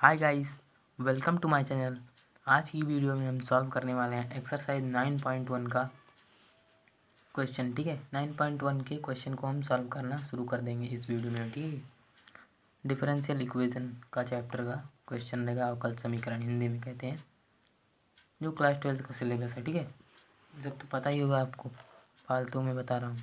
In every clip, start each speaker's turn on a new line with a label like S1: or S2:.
S1: Hi guys, welcome to my channel. आज की video में हम सॉल्व करने वाले हैं एक्सरसाइज 9.1 का क्वेश्चन। ठीक है, 9.1 के क्वेश्चन को हम सॉल्व करना शुरू कर देंगे इस वीडियो में। ठीक है, डिफरेंशियल इक्वेशन का चैप्टर का क्वेश्चन रहेगा, अवकल समीकरण हिंदी में कहते हैं, जो क्लास 12 का सिलेबस है। ठीक है, ये सब तो पता ही होगा आपको, फालतू में बता रहा हूँ।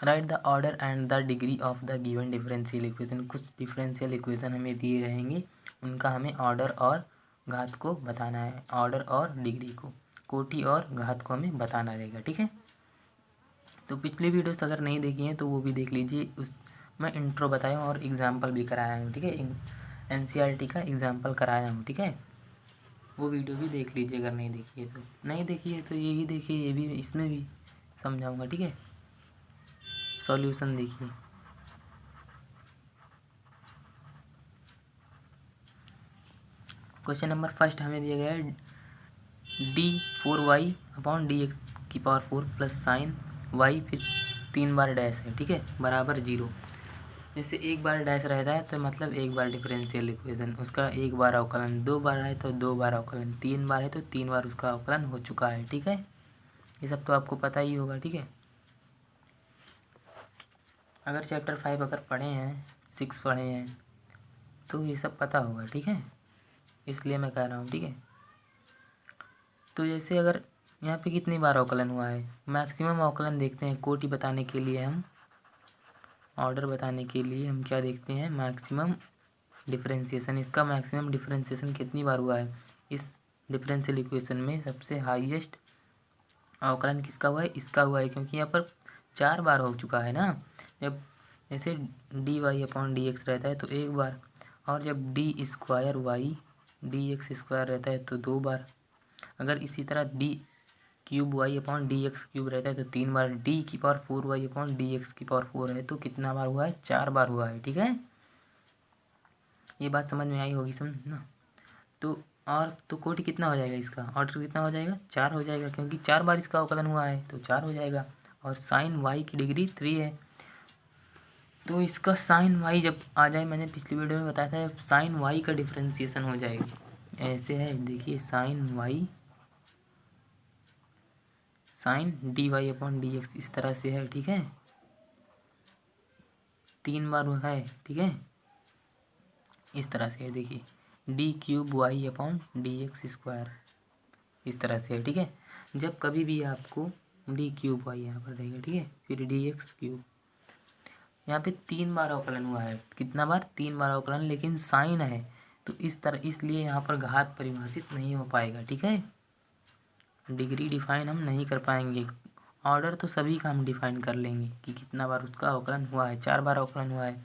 S1: Right the order and the degree of the given differential equation. कुछ डिफरेंशियल इक्वेशन हमें दिए रहेंगे, उनका हमें ऑर्डर और घात को बताना है। ऑर्डर और डिग्री को, कोटि और घात को हमें बताना रहेगा। ठीक है, तो पिछली वीडियोस अगर नहीं देखी हैं तो वो भी देख लीजिए। उस मैं इंट्रो बताया हूँ और एग्जाम्पल भी कराया हूँ। ठीक है, एनसीईआरटी का एग्जाम्पल कराया हूँ। ठीक है, वो वीडियो भी देख लीजिए अगर नहीं देखी है तो। नहीं देखी है तो यही देखिए, ये भी इसमें भी समझाऊँगा। ठीक है, सॉल्यूशन देखिए। क्वेश्चन नंबर फर्स्ट हमें दिया गया है d4y/dx⁴ प्लस साइन y, फिर 3 बार डैश है। ठीक है, बराबर 0। जैसे एक बार डैश रहता है तो मतलब एक बार डिफरेंशियल इक्वेशन, उसका एक बार अवकलन, 2 बार है तो 2 बार अवकलन, 3 बार है तो 3 बार उसका अवकलन हो चुका है। ठीक है, ये सब तो आपको पता ही होगा। ठीक है, अगर चैप्टर 5 अगर पढ़े हैं, 6 पढ़े हैं तो ये सब पता होगा। ठीक है, इसलिए मैं कह रहा हूँ। ठीक है, तो जैसे अगर यहाँ पे कितनी बार अवकलन हुआ है, मैक्सिमम अवकलन देखते हैं। कोटि बताने के लिए हम, ऑर्डर बताने के लिए हम क्या देखते हैं, मैक्सिमम डिफरेंशिएशन। इसका मैक्सिमम डिफरेंशिएशन कितनी बार हुआ है, इस डिफरेंशियल इक्वेशन में सबसे हाईएस्ट अवकलन किसका हुआ है, इसका हुआ है, क्योंकि यहाँ पर 4 बार हो चुका है ना। जब जैसे dy/dx रहता है तो एक बार, और जब d² रहता है तो 2 बार। अगर इसी तरह d³ y/dx³ रहता है तो 3 बार। d⁴y/dx⁴ है तो कितना बार हुआ है, 4 बार हुआ है। ठीक है, ये बात समझ में आई होगी, समझ ना। तो और तो कोटि कितना हो जाएगा, इसका ऑर्डर कितना हो जाएगा, 4 हो जाएगा, क्योंकि 4 बार इसका अवकलन हुआ है तो 4 हो जाएगा। और साइन y की डिग्री 3 है, तो इसका साइन y जब आ जाए, मैंने पिछली वीडियो में बताया था, साइन y का डिफ्रेंसिएशन हो जाएगा। ऐसे है, देखिए साइन y साइन dy/dx इस तरह से है। ठीक है, 3 बार है। ठीक है, इस तरह से है, देखिए d³ y/dx² इस तरह से है। ठीक है, जब कभी भी आपको d³ यहाँ पर रहेगा। ठीक है, फिर dx³, यहाँ पे 3 बार अवकलन हुआ है। कितना बार, 3 बार अवकलन, लेकिन साइन है तो इस तरह, इसलिए यहाँ पर घात परिभाषित नहीं हो पाएगा। ठीक है, डिग्री डिफाइन हम नहीं कर पाएंगे। ऑर्डर तो सभी का हम डिफाइन कर लेंगे कि कितना बार उसका अवकलन हुआ है, 4 बार अवकलन हुआ है।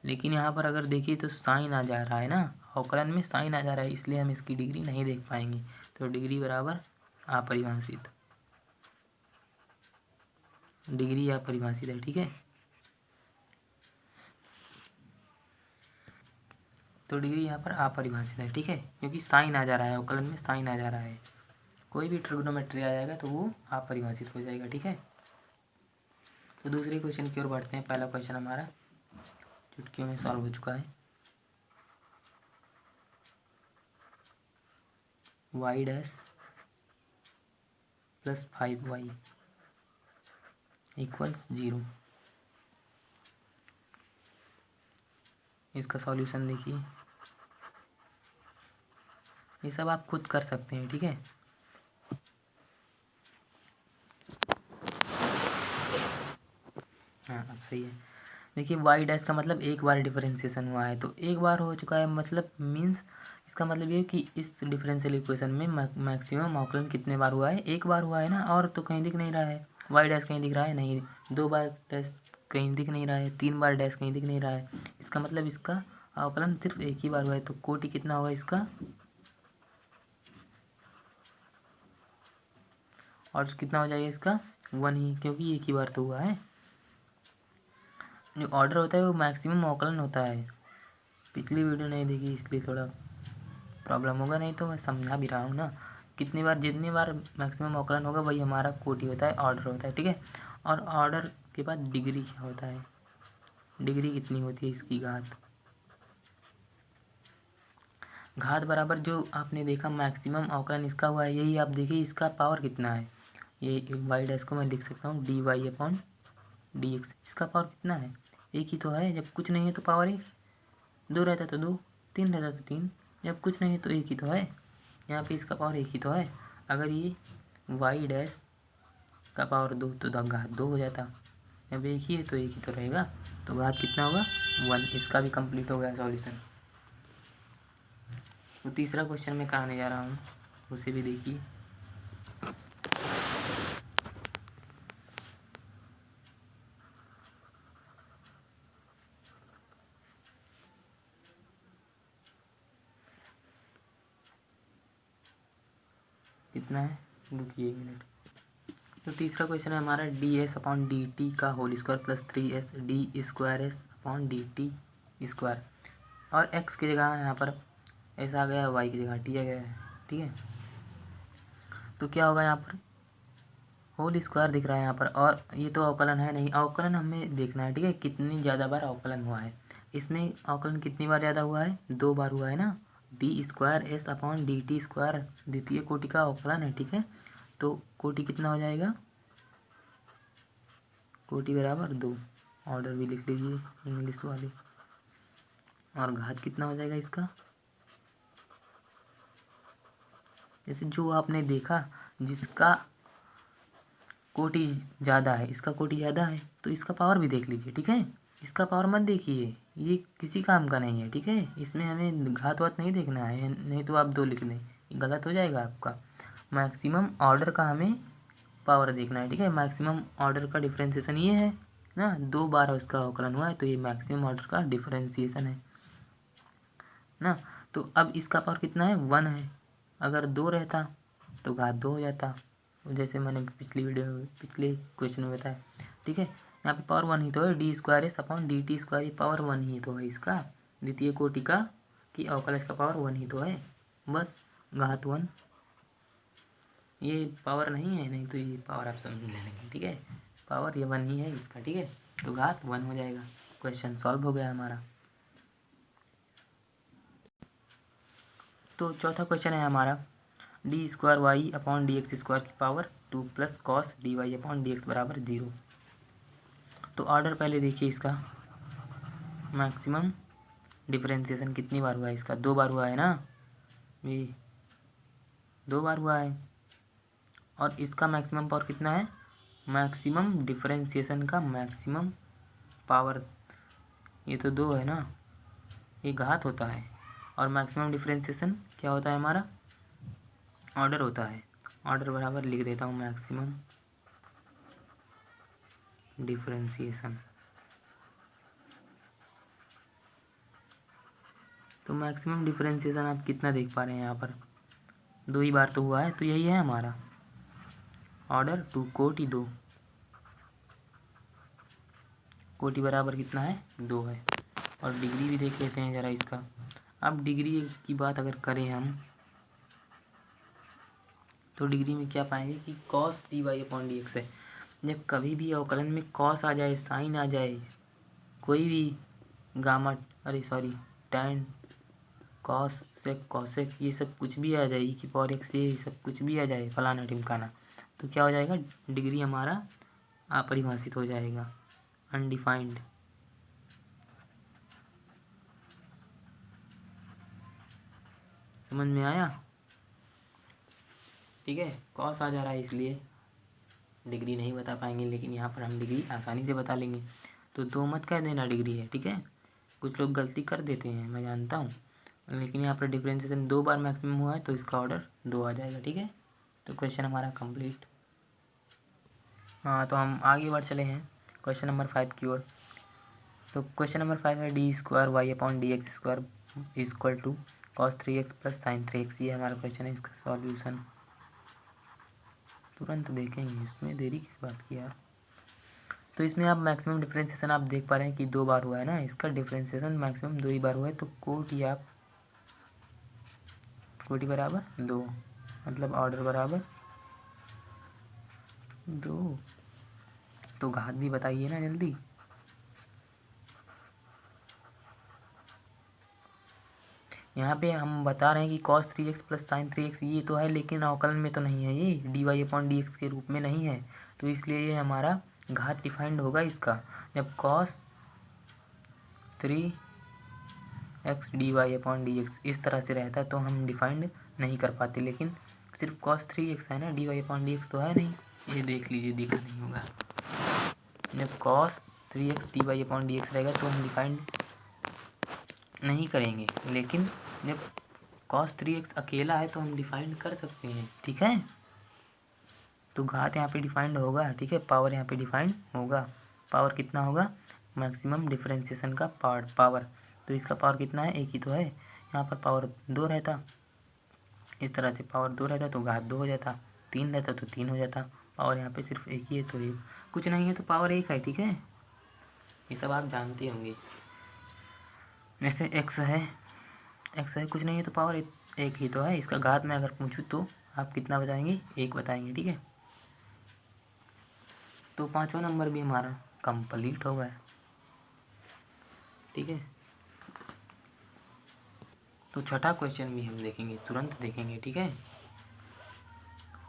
S1: लेकिन यहाँ पर अगर देखिए तो साइन आ जा रहा है ना, अवकलन में साइन आ जा रहा है, इसलिए हम इसकी डिग्री नहीं देख पाएंगे। तो डिग्री बराबर अपरिभाषित, डिग्री अपरिभाषित है। ठीक है, तो डिग्री यहाँ पर अपरिभाषित है। ठीक है, क्योंकि साइन आ जा रहा है, अवकलन में साइन आ जा रहा है। कोई भी ट्रिग्नोमेट्री आ जाएगा तो वो अपरिभाषित हो जाएगा। ठीक है, तो दूसरे क्वेश्चन की ओर बढ़ते हैं। पहला क्वेश्चन हमारा चुटकियों में सॉल्व हो चुका है। y dash plus 5y equals 0। इसका सॉल्यूशन देखिए, ये सब आप खुद कर सकते हैं। ठीक है, हाँ अब सही है। देखिए y डैश का मतलब एक बार डिफरेंशिएशन हुआ है, तो एक बार हो चुका है, मतलब मीन्स इसका मतलब ये है कि इस डिफरेंशियल इक्वेशन में मैक्सिमम अवकलन कितने बार हुआ है, एक बार हुआ है ना। और तो कहीं दिख नहीं रहा है, y डैश कहीं दिख रहा है नहीं, 2 बार डैश कहीं दिख नहीं रहा है, 3 बार डैश कहीं दिख नहीं रहा है। इसका मतलब इसका अवकलन सिर्फ एक ही बार हुआ है, तो कोटि कितना होगा इसका, और कितना हो जाएगा इसका 1 ही, क्योंकि एक ही बार तो हुआ है। जो ऑर्डर होता है वो मैक्सिमम अवकलन होता है। पिछली वीडियो नहीं देखी इसलिए थोड़ा प्रॉब्लम होगा, नहीं तो मैं समझा भी रहा हूँ ना। कितनी बार, जितनी बार मैक्सिमम अवकलन होगा वही हमारा कोटि होता है, ऑर्डर होता है। ठीक है, और ऑर्डर के बाद डिग्री क्या होता है, डिग्री कितनी होती है इसकी घात, घात बराबर जो आपने देखा मैक्सिमम अवकलन इसका हुआ है, यही आप देखिए इसका पावर कितना है। ये वाई डैश को मैं लिख सकता हूँ d Y upon D x, इसका पावर कितना है, एक ही तो है। जब कुछ नहीं है तो पावर एक, दो रहता तो दो, तीन रहता तो तीन, जब कुछ नहीं है तो एक ही तो है। यहाँ पे इसका पावर एक ही तो है। अगर ये वाई डैश का पावर दो तो घात दो हो जाता, जब एक ही है तो एक ही तो रहेगा, तो घात कितना होगा 1। इसका भी कंप्लीट हो गया सॉल्यूशन। तो तीसरा क्वेश्चन मैं कराने जा रहा हूँ, उसे भी देखिए। कितना है, रुकिए एक मिनट। तो तीसरा क्वेश्चन है हमारा D S upon D T का whole square plus 3s D square S upon D T square, और एक्स की जगह यहाँ पर एस आ गया, वाई की जगह टी आ गया है, ठीक है। तो क्या होगा यहाँ पर, होल स्क्वायर दिख रहा है यहाँ पर, और ये तो अवकलन है नहीं, अवकलन हमें देखना है, ठीक है, कितनी ज़्यादा बार अवकलन हुआ है। इसमें अवकलन कितनी बार ज़्यादा हुआ है, 2 बार हुआ है ना। D square S upon D T square द्वितीय कोटि का अवकलन है, ठीक है। तो कोटि कितना हो जाएगा, कोटि बराबर 2, ऑर्डर भी लिख लीजिए इंग्लिश वाले, और घात कितना हो जाएगा इसका, जैसे जो आपने देखा जिसका कोटि ज़्यादा है, इसका कोटि ज़्यादा है तो इसका पावर भी देख लीजिए, ठीक है। इसका पावर मत देखिए, ये किसी काम का नहीं है, ठीक है। इसमें हमें घात वात नहीं देखना है, नहीं तो आप 2 लिख दें, गलत हो जाएगा आपका। मैक्सिमम ऑर्डर का हमें पावर देखना है, ठीक है। मैक्सिमम ऑर्डर का डिफरेंशिएशन ये है ना, 2 बार उसका अवकलन हुआ है तो ये मैक्सिमम ऑर्डर का डिफरेंशिएशन है ना। तो अब इसका पावर कितना है, 1 है। अगर 2 रहता तो घात 2 हो जाता, जैसे मैंने पिछले क्वेश्चन में बताया, ठीक है। यहाँ पे पावर 1 ही तो है, d square S upon D T square, power 1 ही तो है इसका, द्वितीय कोटि का कि अवकलज का पावर 1 ही तो है, बस घात 1। ये पावर नहीं है, नहीं तो ये पावर आप समझ लेंगे, ठीक है। पावर ये 1 ही है इसका, ठीक है। तो घात 1 हो जाएगा। क्वेश्चन सॉल्व हो गया हमारा। तो चौथा क्वेश्चन है हमारा D square Y upon D x square की power 2 plus cos D Y upon D X बराबर 0। तो ऑर्डर पहले देखिए इसका, मैक्सिमम डिफरेंशिएशन कितनी बार हुआ है इसका, 2 बार हुआ है ना, ये 2 बार हुआ है। और इसका मैक्सिमम पावर कितना है, मैक्सिमम डिफरेंशिएशन का मैक्सिमम पावर, ये तो 2 है ना, ये घात होता है, और मैक्सिमम डिफरेंशिएशन क्या होता है हमारा, ऑर्डर होता है। ऑर्डर बराबर लिख देता हूँ मैक्सिमम डिफरेंशिएशन। तो मैक्सिमम डिफरेंशिएशन आप कितना देख पा रहे हैं यहाँ पर, 2 ही बार तो हुआ है, तो यही है हमारा ऑर्डर 2 कोटि 2, कोटि बराबर कितना है 2 है। और डिग्री भी देख लेते हैं ज़रा इसका। अब डिग्री की बात अगर करें हम, तो डिग्री में क्या पाएंगे कि cos D Y upon D x है। जब कभी भी अवकलन में कॉस आ जाए, साइन आ जाए, कोई भी गामा, अरे sorry tan, cos sec cosec, ये सब कुछ भी आ जाए कि पावर एक्स, ये सब कुछ भी आ जाए फलाना ढिमकाना, तो क्या हो जाएगा, डिग्री हमारा अपरिभाषित हो जाएगा, अनडिफाइंड। समझ में आया, ठीक है। कॉस आ जा रहा है इसलिए डिग्री नहीं बता पाएंगे, लेकिन यहाँ पर हम डिग्री आसानी से बता लेंगे। तो 2 मत कह देना डिग्री है, ठीक है। कुछ लोग गलती कर देते हैं, मैं जानता हूँ, लेकिन यहाँ पर डिफरेंशिएशन 2 बार मैक्सिमम हुआ है तो इसका ऑर्डर 2 आ जाएगा, ठीक है। तो क्वेश्चन हमारा कंप्लीट। हाँ, तो हम आगे बढ़ चले हैं क्वेश्चन नंबर 5 की ओर। तो क्वेश्चन नंबर 5 है d square Y upon D x square equal to cos 3x plus sine 3x, ये हमारा क्वेश्चन है। इसका सॉल्यूशन तुरंत देखेंगे, इसमें देरी किस बात की यार। तो इसमें आप मैक्सिमम डिफरेंशिएशन आप देख पा रहे हैं कि 2 बार हुआ है ना, इसका डिफरेंशिएशन मैक्सिमम 2 ही बार हुआ है, तो कोटि आप कोटि बराबर 2, मतलब ऑर्डर बराबर 2। तो घात भी बताइए ना जल्दी। यहाँ पे हम बता रहे हैं कि cos 3x plus sine 3x ये तो है, लेकिन अवकलन में तो नहीं है, ये dy/dx के रूप में नहीं है। तो इसलिए ये हमारा घात डिफाइंड होगा इसका। जब cos 3x dy/dx इस तरह से रहता तो हम डिफाइंड नहीं कर पाते, लेकिन सिर्फ cos 3x है ना, dy/dx तो है नहीं। ये देख लीजिए, दिखा नहीं होगा। जब cos 3x dy/dx रहेगा तो हम डिफाइंड नहीं करेंगे, लेकिन जब cos 3x अकेला है तो हम डिफाइंड कर सकते हैं, ठीक है। तो घात यहाँ पे डिफाइंड होगा, ठीक है। पावर यहाँ पे डिफाइंड होगा। पावर कितना होगा? मैक्सिमम डिफरेंशिएशन का पावर। तो इसका पावर कितना है? एक ही तो है। यहाँ पर पावर 2 रहता, इस तरह से पावर 2 रहता तो घात 2 हो जाता, 3 रहता तो 3 हो जाता। पावर यहाँ पे सिर्फ एक ही है तो एक, कुछ नहीं है तो पावर एक है, ठीक है। ये सब आप जानते होंगे। जैसे x है, कुछ नहीं है तो पावर एक ही तो है। इसका घात मैं अगर पूछूँ तो आप कितना बताएंगे? 1 बताएंगे, ठीक है। तो 5वां नंबर भी हमारा कंप्लीट हो गया, ठीक है। तो छठा क्वेश्चन भी हम देखेंगे, तुरंत देखेंगे, ठीक है।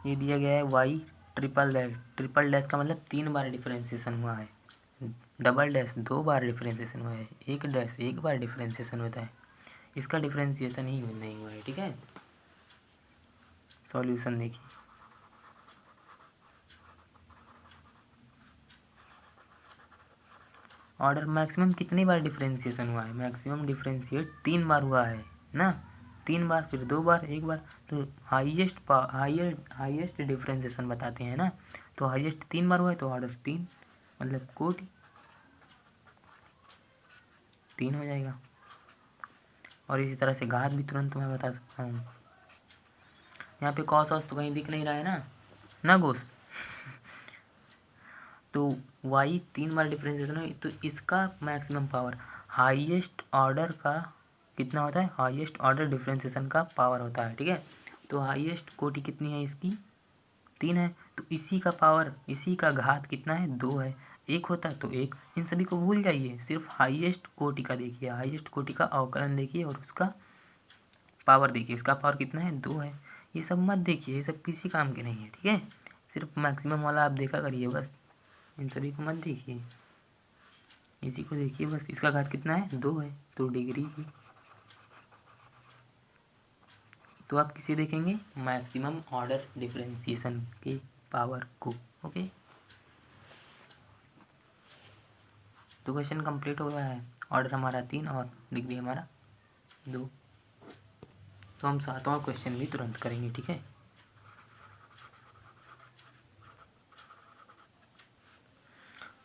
S1: ये दिया गया है y ट्रिपल डैश का मतलब 3 बार डिफरेंशिएशन हुआ है, डबल डैश 2 बार डिफरेंशिएशन हुआ है, एक डैश 1 बार डिफरेंशिएशन होता है। इसका डिफरेंशिएशन ही नहीं हुआ है, ठीक है। सॉल्यूशन देखिए, ऑर्डर मैक्सिमम कितनी बार डिफरेंशिएशन हुआ है? मैक्सिमम डिफरेंशिएट 3 बार हुआ है ना, 3 बार, फिर 2 बार, 1 बार। तो हाईएस्ट डिफरेंशिएशन बताते हैं ना, तो हाईएस्ट 3 बार हुआ है तो ऑर्डर 3 मतलब कोटि 3 हो जाएगा। और इसी तरह से घात भी तुरंत मैं बता सकता हूँ। यहाँ पे कॉस वॉस तो कहीं दिख नहीं रहा है ना गोस। तो y 3 बार डिफरेंशिएशन है तो इसका मैक्सिमम पावर हाईएस्ट ऑर्डर का कितना होता है? हाईएस्ट ऑर्डर डिफरेंशिएशन का पावर होता है, ठीक है। तो हाईएस्ट कोटि कितनी है इसकी? 3 है। तो इसी का पावर, इसी का घात कितना है? 2 है। 1 होता है तो 1। इन सभी को भूल जाइए, सिर्फ हाईएस्ट कोटि का देखिए, हाईएस्ट कोटि का अवकलन देखिए और उसका पावर देखिए। इसका पावर कितना है? 2 है। ये सब मत देखिए, ये सब किसी काम के नहीं है, ठीक है। सिर्फ मैक्सिमम वाला आप देखा करिए बस, इन सभी को मत देखिए, इसी को देखिए बस। इसका घात कितना है? 2 है। तो डिग्री की, तो आप किसे देखेंगे? मैक्सिमम ऑर्डर डिफरेंशिएशन के पावर को, ओके। तो क्वेश्चन कंप्लीट हो गया है। ऑर्डर हमारा 3 और डिग्री हमारा 2। तो हम 7वां क्वेश्चन भी तुरंत करेंगे, ठीक है।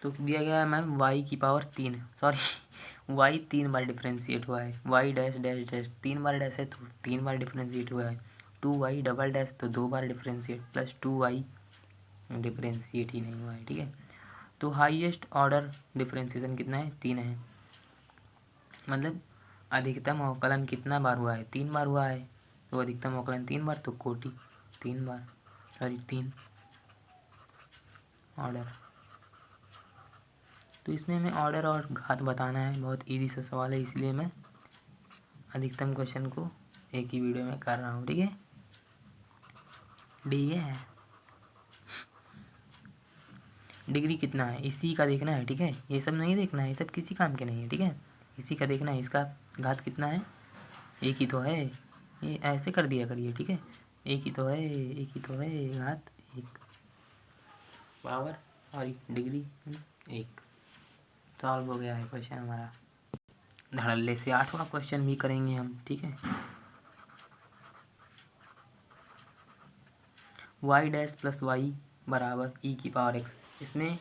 S1: तो दिया गया है मैम y की पावर 3, सॉरी y 3 बार डिफरेंशिएट हुआ है, y डैश डैश डैश 3 बार डैश है तो 3 बार डिफरेंशिएट हुआ है, 2y डबल डैश तो 2 बार डिफरेंशिएट, प्लस 2y डिफरेंशिएट ही नहीं हुआ है, ठीक है। तो हाईएस्ट ऑर्डर डिफरेंशिएशन कितना है? 3 है। मतलब अधिकतम अवकलन कितना बार हुआ है? 3 बार हुआ है। तो अधिकतम अवकलन 3 बार तो कोटि 3 बार, सॉरी 3 ऑर्डर। तो इसमें हमें ऑर्डर और घात बताना है, बहुत इजी सा सवाल है, इसलिए मैं अधिकतम क्वेश्चन को एक ही वीडियो में कर रहा हूँ, ठीक है। डी है, डिग्री कितना है इसी का देखना है, ठीक है। ये सब नहीं देखना है, ये सब किसी काम के नहीं है, ठीक है। इसी का देखना है, इसका घात कितना है? एक ही तो है। ये ऐसे कर दिया करिए, ठीक है। एक ही तो है, एक ही तो है, घात 1, पावर और डिग्री 1। सॉल्व हो गया है क्वेश्चन हमारा। धड़ल्ले से 8वां क्वेश्चन भी करेंगे हम, ठीक है। y डैश प्लस वाई बराबर ई की पावर x, इसमें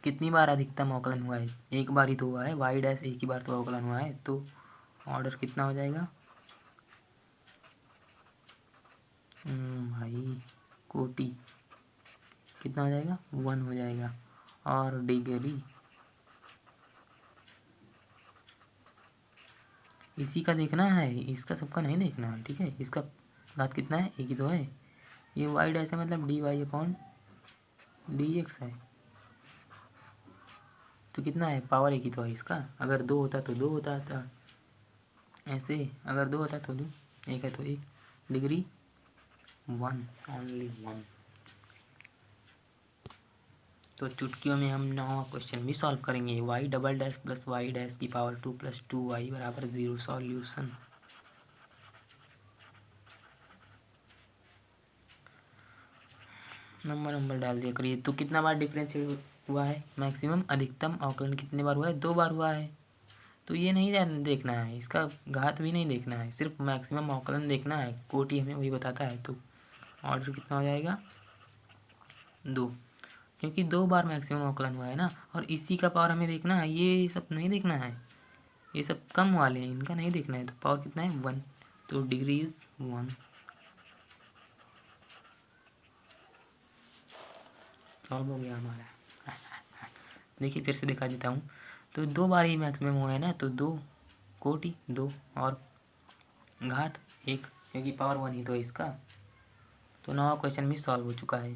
S1: कितनी बार अधिकतम अवकलन हुआ है? एक बार ही तो हुआ है, y डैश एक ही बार तो अवकलन हुआ है, तो ऑर्डर कितना हो जाएगा भाई? कोटि कितना हो जाएगा? 1 हो जाएगा। और डिग्री इसी का देखना है, इसका सबका नहीं देखना है, ठीक है। इसका घात कितना है? एक ही तो है। ये y डैश है मतलब dy/dx है। तो कितना है? पावर एक ही तो है इसका। अगर 2 होता तो 2 होता था, ऐसे अगर 2 होता तो 2, 1 है तो 1, डिग्री 1, ओनली 1। तो चुटकियों में हम 9वां क्वेश्चन भी सॉल्व करेंगे। y double dash plus y dash की पावर 2 प्लस 2y बराबर 0 सॉल्यूशन। नंबर डाल दिया करिए। तो कितना बार डिफरेंशिएट हुआ है? मैक्सिमम अधिकतम अवकलन कितने बार हुआ है? 2 बार हुआ है। तो ये नहीं देखना है, इसका घात भी नहीं देखना है, सिर्फ मैक्सिमम अवकलन देखना है। कोटि हमें वही बताता है। तो ऑर्डर कितना हो जाएगा? 2, क्योंकि 2 बार मैक्सिमम अवकलन हुआ है ना। और इसी का पावर हमें देखना है, ये सब नहीं देखना है, ये सब कम वाले हैं, इनका नहीं देखना है। तो पावर कितना है? 1। तो डिग्री इज 1। सॉल्व हो गया हमारा। देखिए फिर से दिखा देता हूँ। तो 2 बार ही मैक्सिमम हुआ है ना, तो 2 कोटि 2 और घात 1, क्योंकि पावर 1 ही तो है इसका। तो 9वां क्वेश्चन भी सॉल्व हो चुका है।